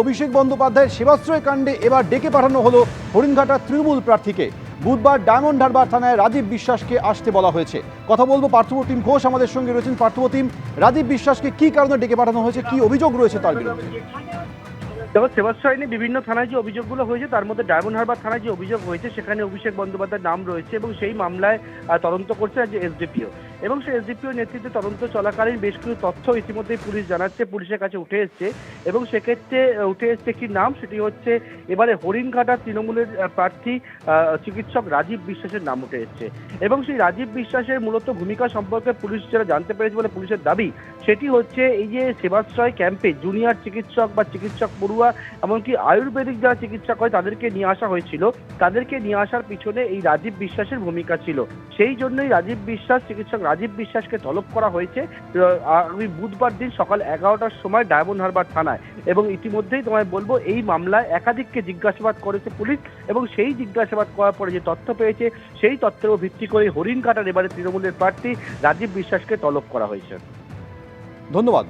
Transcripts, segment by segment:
অভিষেক বন্দ্যোপাধ্যায়ের সেবাশ্রয় কাণ্ডে এবার ডেকে পাঠানো হলো হরিণঘাটা তৃণমূল প্রার্থীকে। বুধবার ডায়মন্ড হারবার থানায় রাজীব বিশ্বাসকে আসতে বলা হয়েছে। কথা বলবো পার্থপ্রতিম ঘোষ আমাদের সঙ্গে রয়েছেন। পার্থপ্রতিম, রাজীব বিশ্বাসকে কি কারণে ডেকে পাঠানো হয়েছে, কি অভিযোগ রয়েছে তার বিরুদ্ধে? দেখো, সেবাশ্রয় নিয়ে বিভিন্ন থানায় যে অভিযোগগুলো হয়েছে তার মধ্যে ডায়মন্ড হারবার থানায় যে অভিযোগ হয়েছে সেখানে অভিষেক বন্দ্যোপাধ্যায়ের নাম রয়েছে এবং সেই মামলায় তদন্ত করছে যে এসডিপিও, এবং সেই এসডিপিও নেতৃত্বে তদন্ত চলাকালীন বেশ কিছু তথ্য ইতিমধ্যেই পুলিশ জানাচ্ছে, পুলিশের কাছে উঠে এসছে এবং সেক্ষেত্রে উঠে এসছে একটি নাম, সেটি হচ্ছে এবারে হরিণঘাটা তৃণমূলের প্রার্থী চিকিৎসক রাজীব বিশ্বাসের নাম উঠে এসছে। এবং সেই রাজীব বিশ্বাসের মূলত ভূমিকা সম্পর্কে পুলিশ যারা জানতে পেরেছে বলে পুলিশের দাবি, সেটি হচ্ছে এই যে সেবাশ্রয় ক্যাম্পে জুনিয়র চিকিৎসক বা চিকিৎসক পড়ুয়া এমনকি আয়ুর্বেদিক যারা চিকিৎসক হয় তাদেরকে নিয়ে আসা হয়েছিল। তাদেরকে নিয়ে আসার পিছনে এই রাজীব বিশ্বাসের ভূমিকা ছিল। সেই জন্যই চিকিৎসক রাজীব বিশ্বাসকে তলব করা হয়েছে আগামী বুধবার দিন সকাল 11টার সময় ডায়মন্ড হারবার থানায়। এবং ইতিমধ্যেই তোমায় বলবো, এই মামলায় একাধিককে জিজ্ঞাসাবাদ করেছে পুলিশ এবং সেই জিজ্ঞাসাবাদ করার পরে যে তথ্য পেয়েছে সেই তথ্যের উপর ভিত্তি করে হরিণঘাটার এবারে তৃণমূলের প্রার্থী রাজীব বিশ্বাসকে তলব করা হয়েছে। ধন্যবাদ।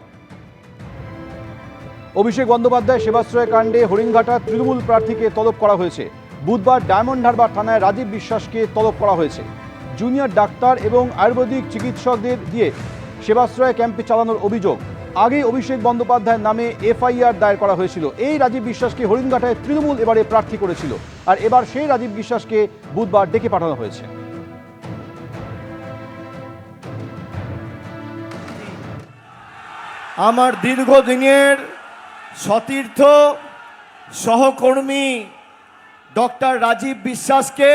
অভিষেক বন্দ্যোপাধ্যায় সেবাশ্রয় কাণ্ডে হরিণঘাটা তৃণমূল প্রার্থীকে তলব করা হয়েছে। বুধবার ডায়মন্ড হারবার থানায় রাজীব বিশ্বাসকে তলব করা হয়েছে। জুনিয়র ডাক্তার এবং আয়ুর্বেদিক চিকিৎসকদের দিয়ে সেবাশ্রয় ক্যাম্পে চালানোর অভিযোগ। আগে অভিষেক বন্দ্যোপাধ্যায়ের নামে এফআইআর দায়ের করা হয়েছিল। এই রাজীব বিশ্বাসকে হরিণঘাটায় তৃণমূল এবারে প্রার্থী করেছিল, আর এবার সেই রাজীব বিশ্বাসকে বুধবার ডেকে পাঠানো হয়েছে। আমার দীর্ঘদিনের সতীর্থ সহকর্মী ডক্টর রাজীব বিশ্বাসকে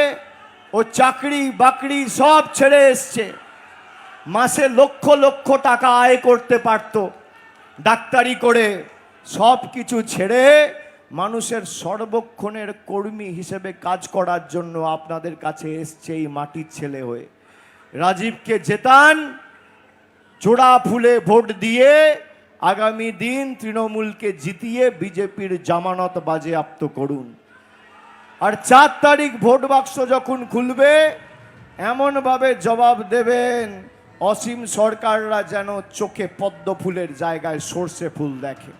ও চাকরি বাকরি সব ছেড়ে এসছে, মাসে লক্ষ লক্ষ টাকা আয় করতে পারত ডাক্তারি করে, সব কিছু ছেড়ে মানুষের সর্বক্ষণের কর্মী হিসেবে কাজ করার জন্য আপনাদের কাছে এসছে এই মাটির ছেলে হয়ে। রাজীবকে জেতান, জোড়া ফুলে ভোট দিয়ে আগামী দিন তৃণমূলকে জিতিয়ে বিজেপির জামানত বাজেয়াপ্ত করুন। আর 4 তারিখ ভোট বাক্স যখন খুলবে এমনভাবে জবাব দেবেন অসীম সরকাররা যেন চোখে পদ্ম ফুলের জায়গায় সর্ষে ফুল দেখে।